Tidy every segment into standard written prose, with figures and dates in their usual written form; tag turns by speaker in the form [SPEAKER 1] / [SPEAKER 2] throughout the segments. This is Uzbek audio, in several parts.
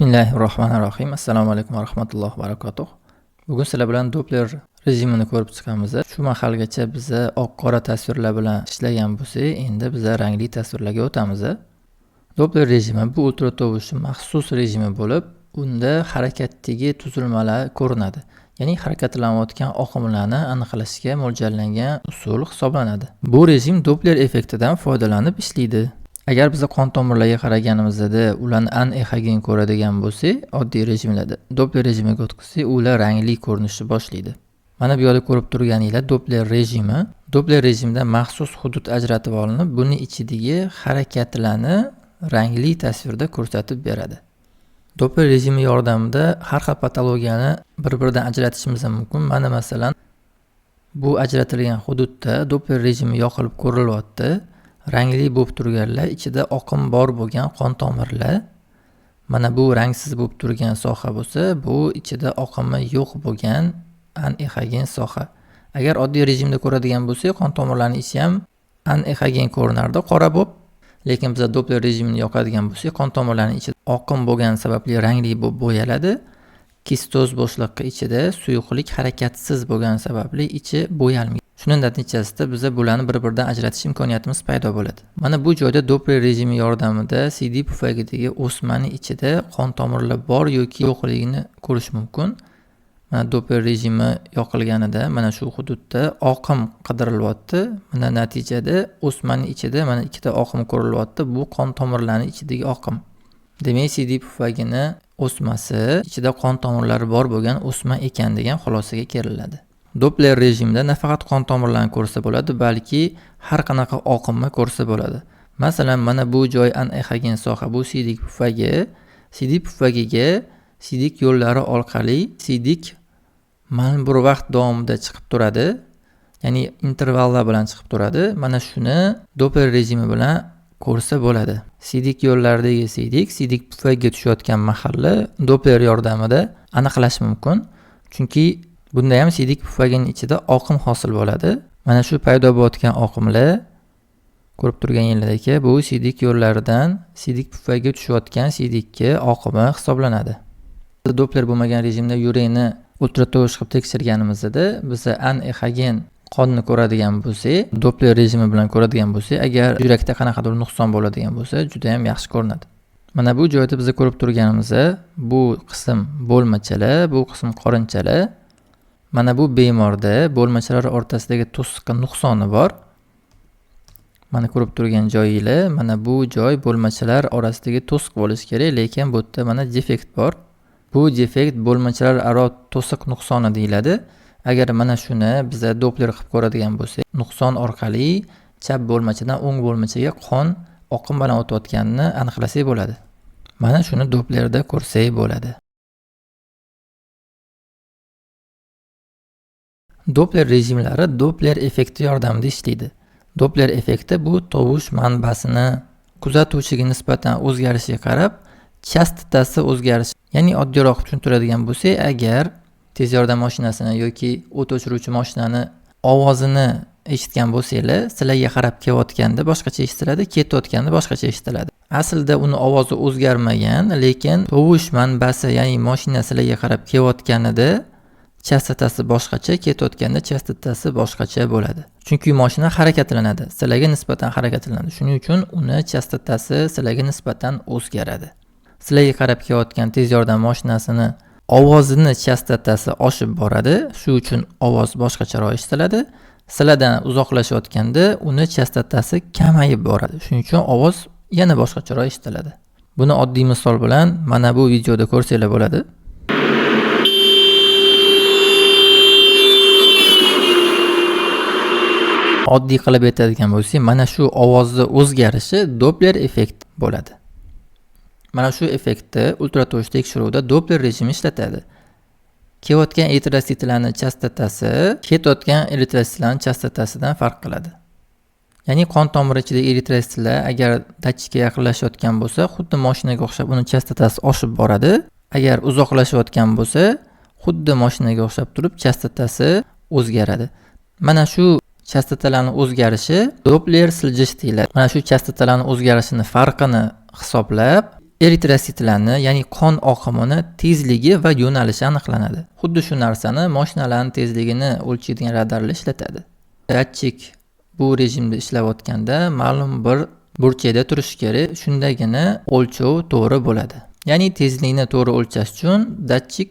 [SPEAKER 1] Bismillahirrohmanirrohim. Assalomu alaykum va rahmatullohi va barakatuh. Bugun sizlar bilan Doppler rejimini ko'rib chiqamiz. Shu mahalgacha biz oq-qora tasvirlar bilan ishlagan bo'lsak, endi biz rangli tasvirlarga o'tamiz. Doppler rejimi bu ultratovushni maxsus rejimi bo'lib, unda harakatdagi tuzilmalar ko'rinadi. Ya'ni harakatlanayotgan oqimlarni aniqlashga mo'ljallangan usul hisoblanadi. Bu rejim Doppler effektidan foydalanib ishlaydi. Agar biz qon tomirlarga qaraganimizda ularni an-ehogen ko'radigan bo'lsak, oddiy rejimlarda Doppler rejimiga o'tkazsak, ular rangli ko'rinishni boshlaydi. Mana bu yerda ko'rib turganinglar Doppler rejimi. Doppler rejimida maxsus hudud ajratib olinib, buni ichidagi harakatlarni rangli tasvirda ko'rsatib beradi. Doppler rejimi yordamida har xil patologiyani bir-biridan ajratishimiz mumkin. Mana masalan, bu ajratilgan hududda Doppler rejimi yoqilib ko'rilyapti. Rangli bo'lib turganlar ichida oqim bor bo'lgan qon tomirlar. Mana bu rangsiz bo'lib turgan soha bo'lsa, bu ichida oqimi yo'q bo'lgan an-ehogen soha. Agar oddiy rejimda ko'radigan bo'lsak, qon tomirlarining ichi ham an-ehogen ko'rinardi, qora bo'lib. Lekin biz Doppler rejimini yoqadigan bo'lsak, qon tomirlarining ichi oqim bo'lgan sababli rangli bo'lib bo'yaladi. Kistoz bo'shliqqa ichida suyuqlik harakatsiz bo'lgan sababli ichi bo'yalmaydi. Shuning natijasida biz bularni bir-biridan ajratish imkoniyatimiz paydo bo'ladi. Mana bu joyda Doppler rejimi yordamida CD pufagidagi o'smaning ichida qon tomirlar bor yoki yo'qligini ko'rish mumkin. Mana Doppler rejimi yoqilganida mana shu hududda oqim qidirilyapti. Mana natijada o'smaning ichida mana ikkita oqim ko'rilyapti. Bu qon tomirlarining ichidagi oqim. Demak, CD pufagini o'smasi ichida qon tomirlari bor bo'lgan o'sma ekan degan xulosaga kelinadi. Doppler rejimida nafaqat qon tomirlarini ko'rsa bo'ladi, balki har qanaqa oqimni ko'rsa bo'ladi. Masalan, mana bu joy an-ehogen soha, bu sidik pufagi. Sidik pufagiga sidik yo'llari orqali sidik ma'lum bir vaqt davomida chiqib turadi. Ya'ni intervallar bilan chiqib turadi. Mana shuni Doppler rejimi bilan ko'rsa bo'ladi. Sidik yo'llaridagi sidik pufagiga tushayotgan mahalla Doppler yordamida aniqlash mumkin. Chunki bunda ham sidik pufagining ichida oqim hosil bo'ladi. Mana shu paydo bo'layotgan oqimlar ko'rib turganingizdek, bu sidik yo'llaridan sidik pufagiga tushayotgan sidikka oqimi hisoblanadi. Doppler bo'lmagan rejimda yurakni ultratovush qilib tekshirganimizda biz an-ehogen qonni ko'radigan bo'lsak, Doppler rejimi bilan ko'radigan bo'lsak, agar yurakda qanaqadir nuqson bo'ladigan bo'lsa, juda ham yaxshi ko'rinadi. Mana bu joyda biz ko'rib turganimizda bu qism bo'lmachalar, bu qism qorinchalar. Mana bu bemorda bo'lmachalar o'rtasidagi to'siqqa nuqsoni bor. Mana ko'rib turgan joyinglar, mana bu joy bo'lmachalar orasidagi to'siq bo'lishi kerak, lekin bu yerda mana defekt bor. Bu defekt bo'lmachalar aro to'siq nuqsoni deyiladi. Agar mana shuni biz Doppler qilib ko'radigan bo'lsak, nuqson orqali chap bo'lmachadan o'ng bo'lmachaga qon oqim bilan o'tayotganini aniqlasak bo'ladi. Mana shuni Dopplerda ko'rsak bo'ladi. Doppler rejimlari Doppler effekti yordamida ishlaydi. Doppler effekti bu tovush manbasini kuzatuvchiga nisbatan o'zgarishiga qarab chastotasi o'zgarishi. Ya'ni oddiyroq tushuntiradigan bo'lsak, agar tez yordam mashinasini yoki o't o'chiruvchi mashinani ovozini eshitgan bo'lsanglar, sizlarga qarab kelayotganda boshqacha eshitiladi, ketayotganda boshqacha eshitiladi. Aslida uni ovozi o'zgarmagan, lekin tovush manbasi, ya'ni mashina sizlarga qarab kelayotganida chastotasi boshqacha, ketayotganda chastotasi boshqacha bo'ladi. Chunki mashina harakatlanadi, sizlarga nisbatan harakatlanadi. Shuning uchun uni chastotasi sizlarga nisbatan o'zgaradi. Sizlarga qarab kelayotgan tez yordam mashinasini ovozini chastotasi oshib boradi, shu uchun ovoz boshqacharoq eshitiladi. Sizlardan uzoqlashayotganda uni chastotasi kamayib boradi. Shuning uchun ovoz yana boshqacharoq eshitiladi. Buni oddiy misol bilan mana bu videoda ko'rsanglar bo'ladi. Oddiy qilib aytadigan bo'lsak, mana shu ovozning o'zgarishi Doppler effekt bo'ladi. Mana shu effektni ultratovush tekshiruvda Doppler rejimi ishlatadi. Kelayotgan eritrositlarning chastotasi ketayotgan eritrositlarning chastotasidan farq qiladi. Ya'ni qon tomiri ichidagi eritrositlar agar datchikka yaqinlashayotgan bo'lsa, xuddi mashinaga o'xshab uni chastotasi oshib boradi. Agar uzoqlashayotgan bo'lsa, xuddi mashinaga o'xshab turib chastotasi o'zgaradi. Mana shu chastotalarning o'zgarishi Doppler siljish deyiladi. Mana shu chastotalarning o'zgarishini farqini hisoblab eritrositlarni, ya'ni qon oqimini tezligi va yo'nalishi aniqlanadi. Xuddi shu narsani mashinalarning tezligini o'lchaydigan radarlar ishlatadi. Datchik bu rejimda ishlayotganda ma'lum bir burchakda turishi kerak, shundagina o'lchov to'g'ri bo'ladi. Ya'ni tezlikni to'g'ri o'lchash uchun datchik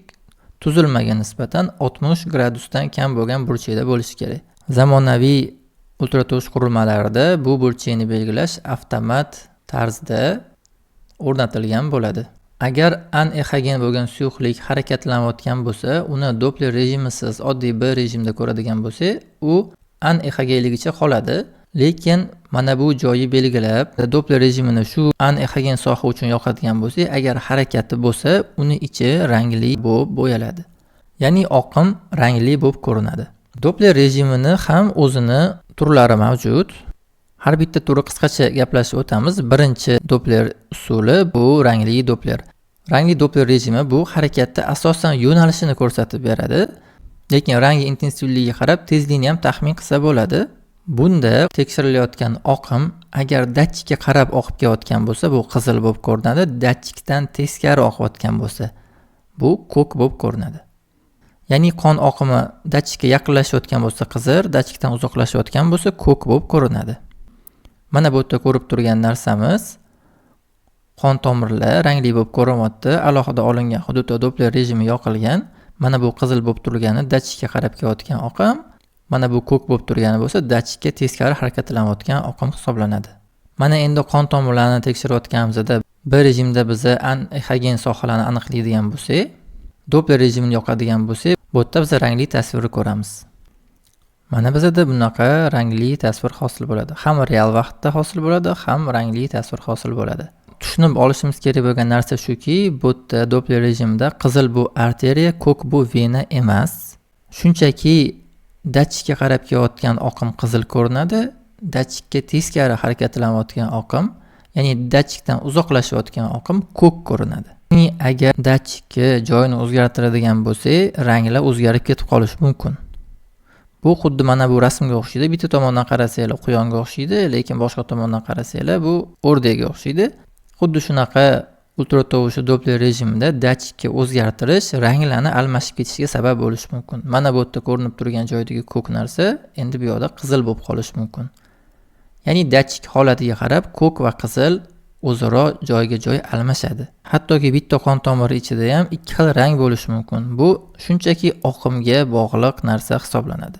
[SPEAKER 1] tuzilmaga nisbatan 60 gradusdan kam bo'lgan burchakda bo'lishi kerak. Zamonaviy ultratovush qurilmalarida bu burchakni belgilash avtomat tarzda o'rnatilgan bo'ladi. Agar anexogen bo'lgan suyuqlik harakatlanayotgan bo'lsa, uni Doppler rejimisiz oddiy B rejimda ko'radigan bo'lsak, u anexogenligicha qoladi. Lekin mana bu joyi belgilab, Doppler rejimini shu anexogen soha uchun yoqadigan bo'lsak, agar harakati bo'lsa, uni ichi rangli bo'lib bo'yaladi. Ya'ni oqim rangli bo'lib ko'rinadi. Doppler rejimini ham o'zini turlari mavjud. Har bitta turi qisqacha gaplashib o'tamiz. Birinchi Doppler usuli bu rangli Doppler. Rangli Doppler rejimi bu harakatda asosan yo'nalishini ko'rsatib beradi, lekin rangi intensivligiga qarab tezlikni ham taxmin qilsa bo'ladi. Bunda tekshirilayotgan oqim agar datchikka qarab oqib kelayotgan bo'lsa, bu qizil bo'lib ko'rinadi. Datchikdan teskari oqayotgan bo'lsa, bu ko'k bo'lib ko'rinadi. Ya'ni qon oqimi datchikka yaqinlashayotgan bo'lsa qizil, datchikdan uzoqlashayotgan bo'lsa ko'k bo'lib ko'rinadi. Mana bu yerda ko'rib turgan narsamiz qon tomirlar rangli bo'lib ko'rinyapti. Alohida olingan hududda Doppler rejimi yoqilgan. Mana bu qizil bo'lib turgani datchikka qarab kelayotgan oqim. Mana bu ko'k bo'lib turgani bo'lsa datchikka teskari harakatlanayotgan oqim hisoblanadi. Mana endi qon tomirlarini tekshirayotganimizda B rejimda biza anexogen sohalarni aniqlaydigan bo'lsak, Doppler rejimini yoqadigan bo'lsak, bu yerda biz rangli tasvirni ko'ramiz. Mana bizda bunaqa rangli tasvir hosil bo'ladi. Ham real vaqtda hosil bo'ladi, ham rangli tasvir hosil bo'ladi. Tushunib olishimiz kerak bo'lgan narsa shuki, bu yerda Doppler rejimida qizil bu arteriya, ko'k bu vena emas. Shunchaki datchikka qarab kelayotgan oqim qizil ko'rinadi, datchikka teskari harakatlanayotgan oqim, ya'ni datchikdan uzoqlashayotgan oqim ko'k ko'rinadi. Ya'ni agar datchikka joyini o'zgartiradigan bo'lsak, ranglar o'zgarib ketib qolishi mumkin. Bu xuddi mana bu rasmga o'xshaydi. Bitta tomondan qarasanglar quyonga o'xshaydi, lekin boshqa tomondan qarasanglar bu o'rdakga o'xshaydi. Xuddi shunaqa ultratovushli Doppler rejimida datchikka o'zgartirish ranglarni almashib ketishiga sabab bo'lishi mumkin. Mana bu yerda ko'rinib turgan joydagi ko'k narsa endi bu yoqda qizil bo'lib qolishi mumkin. Ya'ni datchik holatiga qarab ko'k va qizil o'zaro joyga joy almashadi. Hattoki bitta qon tomiri ichida ham ikki xil rang bo'lishi mumkin. Bu shunchaki oqimga bog'liq narsa hisoblanadi.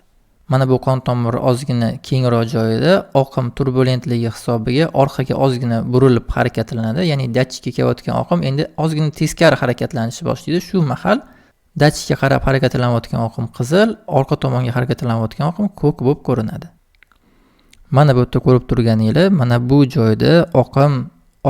[SPEAKER 1] Mana bu qon tomiri ozgina kengroq joyida oqim turbulentligi hisobiga orqaga ozgina burilib harakatlanadi. Ya'ni datchikka kelayotgan oqim endi ozgina teskari harakatlanishni boshlaydi. Shu mahal datchikka qarab harakatlanayotgan oqim qizil, orqa tomonga harakatlanayotgan oqim ko'k bo'lib ko'rinadi. Mana bu yerda ko'rib turganinglar, mana bu joyda oqim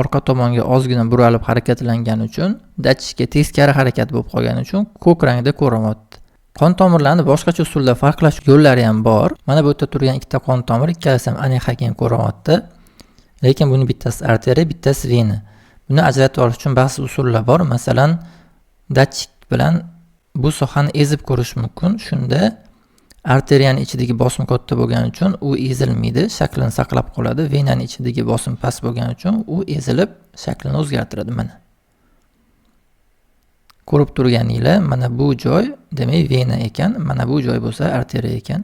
[SPEAKER 1] orqa tomonga ozgina buralib harakatlangani uchun, datchikka teskari harakat bo'lib qolgani uchun ko'k rangda ko'rinyapti. Qon tomirlarni boshqacha usulda farqlash yo'llari ham bor. Mana bu yerda turgan ikkita qon tomir, ikkalasi ham anexogen ko'rinyapti. Lekin buni bittasi arteriya, bittasi vena. Buni ajratib olish uchun ba'zi usullar bor. Masalan, datchik bilan bu sohani ezib ko'rish mumkin. Shunda arteriyaning ichidagi bosim katta bo'lgani uchun u ezilmaydi, shaklini saqlab qoladi. Venaning ichidagi bosim past bo'lgani uchun u ezilib shaklini o'zgartiradi mana. Ko'rib turganinglar, mana bu joy demak vena ekan, mana bu joy bo'lsa arteriya ekan.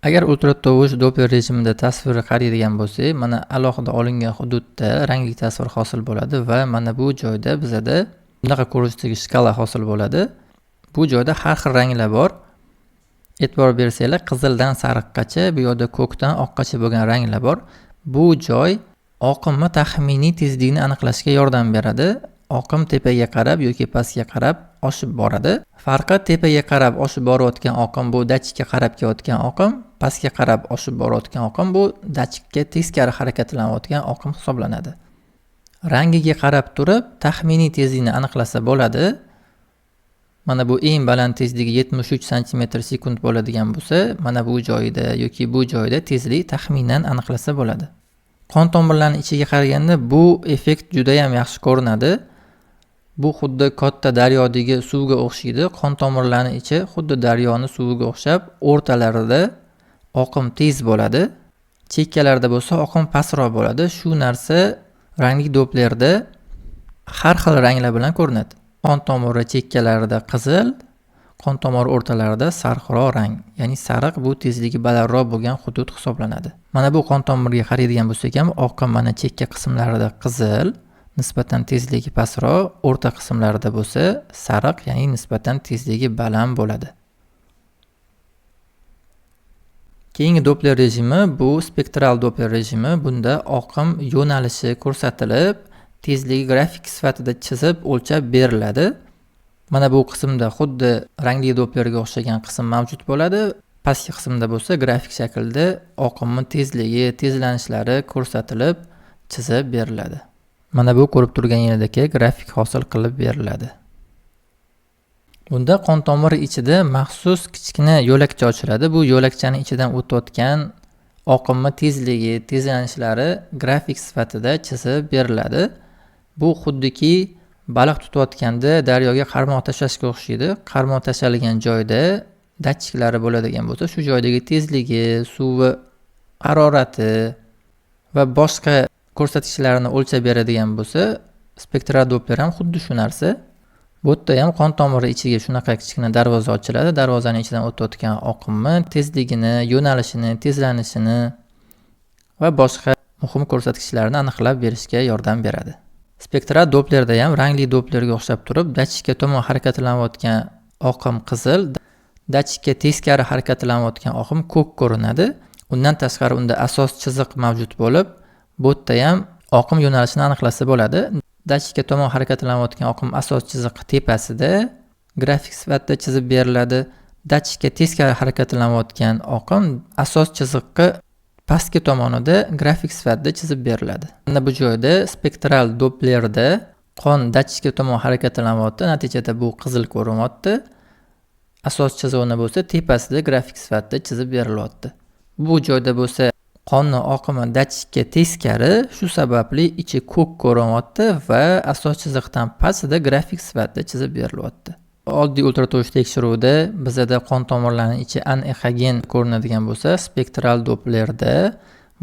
[SPEAKER 1] Agar ultratovush Doppler rejimida tasvirni qaraydigan bo'lsak, mana alohida olingan hududda rangli tasvir hosil bo'ladi va mana bu joyda bizada bunaqa ko'rinishdagi shkala hosil bo'ladi. Bu joyda har xil ranglar bor. E'tibor bersanglar, qizildan sariqgacha, bu yerda ko'kdan oqqacha bo'lgan ranglar bor. Bu joy oqimni taxminiy tezlikni aniqlashga yordam beradi. Oqim tepaga qarab yoki pastga qarab oshib boradi. Farqi tepaga qarab oshib borayotgan oqim bu datchikka qarab kelayotgan oqim, pastga qarab oshib borayotgan oqim bu datchikka teskari harakatlanayotgan oqim hisoblanadi. Rangiga qarab turib taxminiy tezlikni aniqlasa bo'ladi. Mana bu eng baland tezligi 73 cm/sekund bo'ladigan bo'lsa, mana bu joyda yoki bu joyda tezlik taxminan aniqlasa bo'ladi. Qon tomirlarining ichiga qaraganda bu effekt juda ham yaxshi ko'rinadi. Bu xuddi katta daryodagi suvga o'xshaydi. Qon tomirlarining ichi xuddi daryoning suviga o'xshab, o'rtalarida oqim tez bo'ladi. Chekkalarda bo'lsa oqim pastroq bo'ladi. Shu narsa Rangli Dopplerda har xil ranglar bilan ko'rinadi. Qon tomiri chekkalarida qizil, qon tomiri o'rtalarida sariqroq rang, ya'ni sariq bu tezligi balandroq bo'lgan hudud hisoblanadi. Mana bu qon tomiriga qaraydigan bo'lsak ham, oqim mana chekka qismlarida qizil, nisbatan tezligi pastroq, o'rta qismlarida bo'lsa sariq, ya'ni nisbatan tezligi baland bo'ladi. Keyingi Doppler rejimi bu spektral Doppler rejimi. Bunda oqim yo'nalishi ko'rsatilib, tezligi grafik sifatida chizib o'lchab beriladi. Mana bu qismda xuddi rangli Dopplerga o'xshagan qism mavjud bo'ladi. Pastki qismda bo'lsa grafik shaklda oqimning tezligi, tezlanishlari ko'rsatilib, chizib beriladi. Mana bu ko'rib turganingizdek grafik hosil qilib beriladi. Bunda qon tomiri ichida maxsus kichkina yo'lakcha ochiladi. Bu yo'lakchaning ichidan o'tayotgan oqimning tezligi, tezlanishlari grafik sifatida chizib beriladi. Bu xuddiki baliq tutayotganda daryoga qarmoq tashlashga o'xshaydi. Qarmoq tashlangan joyda datchiklari bo'ladigan bo'lsa, shu joydagi tezligi, suvi harorati va boshqa ko'rsatkichlarni o'lchab beradigan bo'lsa, spektral Doppler ham xuddi shu narsa. Bu yerda ham qon tomiri ichiga shunaqa kichkina darvoza ochiladi. Darvozaning ichidan o'tayotgan oqimni, tezligini, yo'nalishini, tezlanishini va boshqa muhim ko'rsatkichlarni aniqlab berishga yordam beradi. Spektral Dopplerda ham rangli Dopplerga o'xshab turib, datchikka tomon harakatlanayotgan oqim qizil, datchikka teskari harakatlanayotgan oqim ko'k ko'rinadi. Undan tashqari unda asos chiziq mavjud bo'lib, bu yerda ham oqim yo'nalishini aniqlasa bo'ladi. Datchikka tomon harakatlanayotgan oqim asos chiziq tepasida grafik sifatida chizib beriladi. Datchikka teskari harakatlanayotgan oqim asos chiziqqa pastki tomonida grafik sifatida chizib beriladi. Mana bu joyda spektral Dopplerda qon datchikka tomon harakatlanyapti, natijada bu qizil ko'rinyapti. Asos chizig'ini bo'lsa tepasida grafik sifatida chizib berilyapti. Bu joyda bo'lsa qonning oqimi datchikka teskari, shu sababli ichi ko'k ko'rinyapti va asos chiziqdan pastida grafik sifatida chizib berilyapti. Oddiy ultratovush tekshiruvda bizda qon tomirlarining ichi anehogen ko'rinadigan bo'lsa, spektral Dopplerda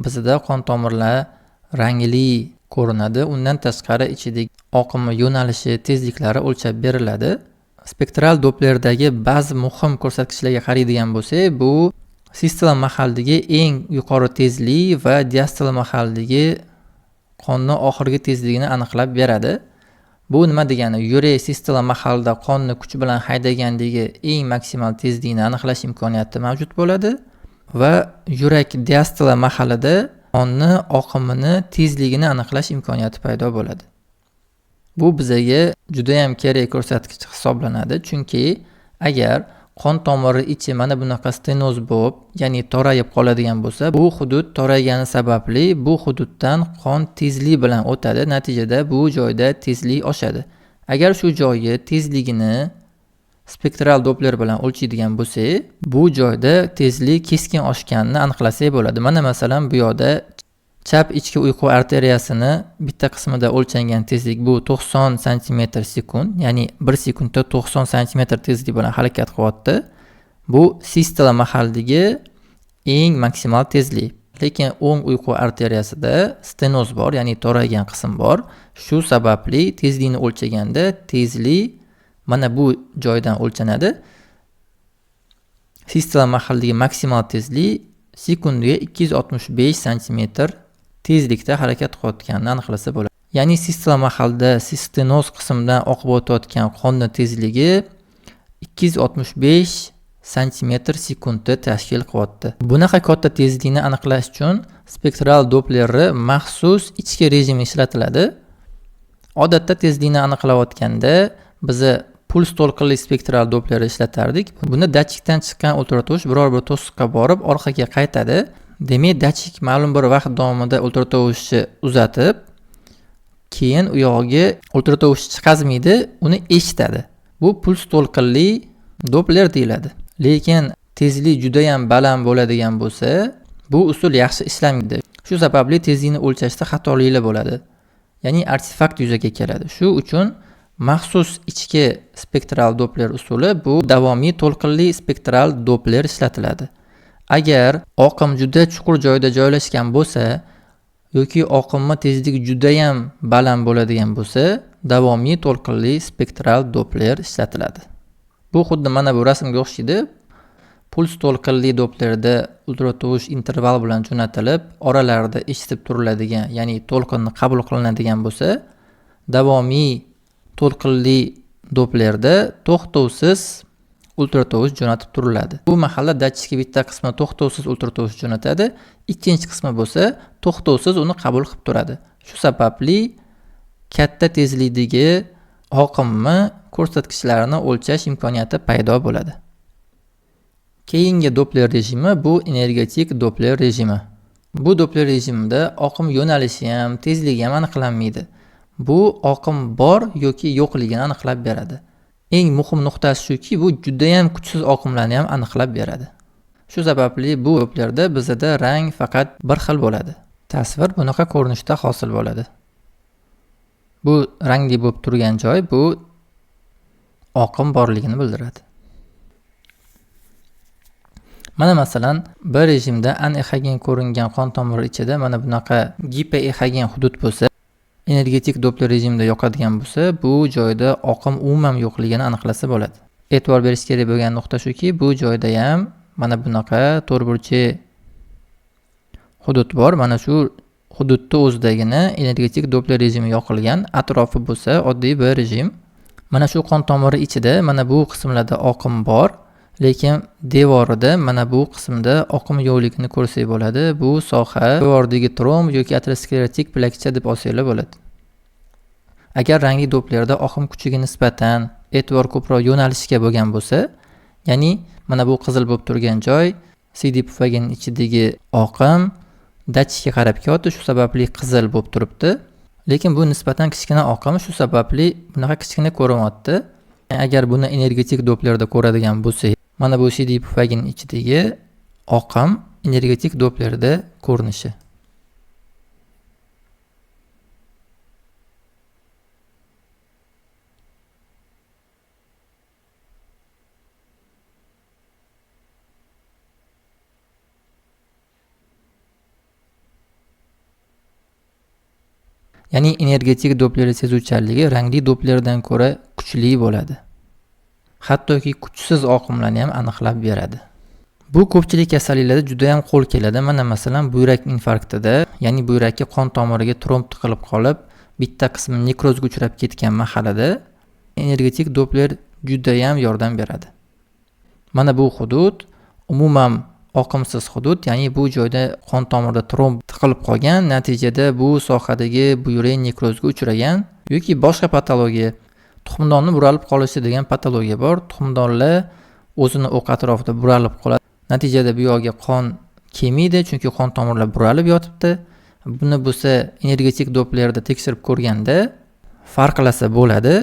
[SPEAKER 1] bizda qon tomirlar rangli ko'rinadi. Undan tashqari ichidagi oqimi yo'nalishi, tezliklari o'lchab beriladi. Spektral Dopplerdagi ba'zi muhim ko'rsatkichlarga qaraydigan bo'lsak, bu sistol mahallidagi eng yuqori tezlik va diastol mahallidagi qonning oxirgi tezligini aniqlab beradi. Bu nima degani? Yurak sistola mahallida qonni kuch bilan haydagandagi eng maksimal tezlikni aniqlash imkoniyati mavjud bo'ladi va yurak diastola mahallida qonni oqimini tezligini aniqlash imkoniyati paydo bo'ladi. Bu bizga juda ham kerak ko'rsatkich hisoblanadi, chunki agar qon tomiri ichi mana bunaqa stenoz bo'lib, ya'ni torayib qoladigan bo'lsa, bu hudud toraygani sababli bu hududdan qon tezlik bilan o'tadi. Natijada bu joyda tezlik oshadi. Agar shu joyi tezligini spektral Doppler bilan o'lchaydigan bo'lsak, bu joyda tezlik keskin oshganini aniqlasak bo'ladi. Mana masalan bu yerda chap ichki uyqu arteriyasini bitta qismida o'lchangan tezlik bu 90 cm/sekund, ya'ni 1 sekundda 90 cm tezlik bilan harakat qilyapti. Bu sistola mahallidagi eng maksimal tezlik. Lekin o'ng uyqu arteriyasida stenoz bor, ya'ni toraygan qism bor. Shu sababli tezlikni o'lchaganda tezlik mana bu joydan o'lchanadi. Sistola mahallidagi maksimal tezlik sekundiga 265 cm tezlikda harakat qilayotganini aniqlasa bo'ladi. Ya'ni sistola mahallida stenoz qismidan oqib o'tayotgan qonning tezligi 265 cm/sekundni tashkil qilyapti. Bunaqa katta tezlikni aniqlash uchun spektral Dopplerni maxsus ichki rejim ishlatiladi. Odatda tezlikni aniqlayotganda biz puls to'lqinli spektral Dopplerni ishlatardik. Bunda datchikdan chiqqan ultratovush biror bir to'siqqa borib orqaga qaytadi. Demak, datchik ma'lum bir vaqt davomida ultratovushni uzatib, keyin u yog'iga ultratovush chiqazmaydi, uni eshitadi. Bu puls to'lqinli Doppler deyiladi. Lekin tezlik juda ham baland bo'ladigan bo'lsa, bu usul yaxshi ishlamaydi. Shu sababli tezlikni o'lchashda xatoliklar bo'ladi. Ya'ni artefakt yuzaga keladi. Shu uchun maxsus ichki spektral Doppler usuli bu davomiy to'lqinli spektral Doppler ishlatiladi. Agar oqim juda chuqur joyda joylashgan bo'lsa yoki oqimma tezligi juda ham baland bo'ladigan bo'lsa, davomiy to'lqinli spektral Doppler ishlatiladi. Bu xuddi mana bu rasmga o'xshaydi. Puls to'lqinli Dopplerda ultratovush interval bilan jo'natilib, oralarida eshitib turiladigan, ya'ni to'lqinni qabul qilinadigan bo'lsa, davomiy to'lqinli Dopplerda to'xtovsiz ultratovush jo'natib turiladi. Bu mahalla datchikka bitta qismi to'xtovsiz ultratovush jo'natadi, ikkinchi qismi bo'lsa to'xtovsiz uni qabul qilib turadi. Shu sababli katta tezlikdagi oqimni ko'rsatkichlarini o'lchash imkoniyati paydo bo'ladi. Keyingi Doppler rejimi bu energetik Doppler rejimi. Bu Doppler rejimida oqim yo'nalishi ham, tezligi ham aniqlanmaydi. Bu oqim bor yoki yo'qligini aniqlab beradi. Eng muhim nuqtasi shuki, bu juda ham kuchsiz oqimlarni ham aniqlab beradi. Shu sababli bu Dopplerda bizda rang faqat bir xil bo'ladi. Tasvir bunaqa ko'rinishda hosil bo'ladi. Bu rangli bo'lib turgan joy bu oqim borligini bildiradi. Mana masalan, bir rejimda anexigen ko'ringan qon tomiri ichida mana bunaqa gipexigen hudud bo'lsa, energetik Doppler rejimida yoqadigan bo'lsa, bu joyda oqim umuman yo'qligini aniqlasa bo'ladi. E'tibor berish kerak bo'lgan nuqta shuki, bu joyda ham mana bunaqa to'rtburchi hudud bor. Mana shu hududda o'zidagina energetik Doppler rejimi yoqilgan, atrofi bo'lsa oddiy bir rejim. Mana shu qon tomiri ichida mana bu qismlarda oqim bor, lekin devorida mana bu qismda oqim yo'qligini ko'rsak bo'ladi. Bu soha devordagi tromb yoki aterosklerotik plakcha deb olsanglar bo'ladi. Agar rangli Dopplerda oqim kuchiga nisbatan e'tibor ko'proq yo'nalishga bo'lgan bo'lsa, ya'ni mana bu qizil bo'lib turgan joy CD pufagin ichidagi oqim datchikka qarab kelyapti, shu sababli qizil bo'lib turibdi. Lekin bu nisbatan kichkina oqim, shu sababli bunaqa kichkina ko'rinyapti. Agar buni energetik Dopplerda ko'radigan bo'lsak, mana bu CD pufagin ichidagi oqim energetik Dopplerda ko'rinishi. Ya'ni energetik Doppler sezuvchanligi rangli Dopplerdan ko'ra kuchli bo'ladi. Hattoki kuchsiz oqimlarni ham aniqlab beradi. Bu ko'pchilik kasalliklarda juda ham qo'l keladi. Mana masalan, buyrak infarktida, ya'ni buyrakka qon tomiriga tromb tiqilib qolib, bitta qismi nekrozga uchrab ketgan mahalada energetik Doppler juda ham yordam beradi. Mana bu hudud umuman oqimsiz hudud, ya'ni bu joyda qon tomirida tromb tiqilib qolgan, natijada bu sohadagi buyrak nekrozga uchragan yoki boshqa patologiya, tuxumdonni buralib qolishi degan patologiya bor. Tuxumdonlar o'zini o'q atrofida buralib qoladi. Natijada bu yoqqa qon kelmaydi, chunki qon tomirlar buralib yotibdi. Buni bo'lsa energetik Dopplerda tekshirib ko'rganda farqlasa bo'ladi.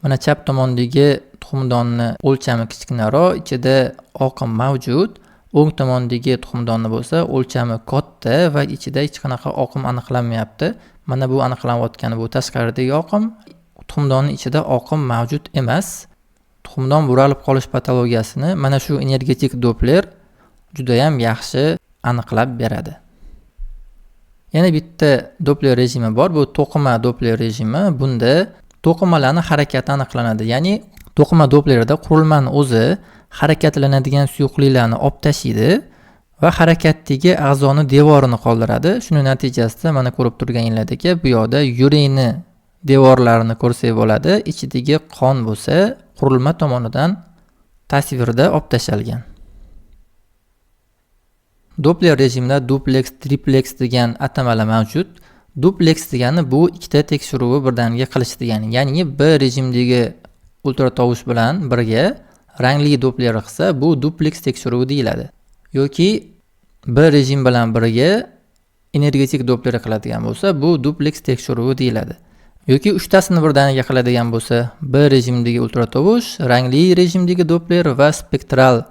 [SPEAKER 1] Mana chap tomondagi tuxumdonni o'lchami kichkinaroq, ichida oqim mavjud. O'ng tomondagi tuxumdonni bo'lsa o'lchami katta va ichida hech qanaqa oqim aniqlanmayapti. Mana bu aniqlanayotgani bu tashqaridagi oqim, tuxumdonning ichida oqim mavjud emas. Tuxumdon buralib qolish patologiyasini mana shu energetik Doppler juda ham yaxshi aniqlab beradi. Yana bitta Doppler rejimi bor, bu to'qima Doppler rejimi. Bunda to'qimalarning harakati aniqlanadi. Ya'ni to'qima Dopplerda qurilmani o'zi harakatlanadigan suyuqliklarni olib tashlaydi va harakatdagi a'zoni devorini qoldiradi. Shuning natijasida mana ko'rib turganingizdek, bu yoqda yurakni devorlarini ko'rsak bo'ladi. Ichidagi qon bo'lsa qurilma tomonidan tasvirda olib tashalgan. Doppler rejimida duplex, triplex degan atamalar mavjud. Duplex degani bu ikkita tekshiruvni birdaniga qilish degani. Ya'ni bir rejimdagi ultratovush bilan birga rangli Doppler qilsa, bu duplex tekshiruvi deyiladi. Yoki bir rejim bilan birga energetik Doppler qiladigan bo'lsa, bu duplex tekshiruvi deyiladi. Yoki uchtasini birdaniga qiladigan bo'lsa, bir rejimdagi ultratovush, rangli rejimdagi Doppler va spektral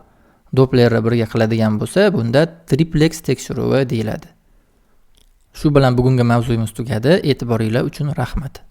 [SPEAKER 1] Dopplerni birga qiladigan bo'lsa, bunda triplex tekshiruvi deyiladi. Shu bilan bugungi mavzuyimiz tugadi. E'tiboringlar uchun rahmat.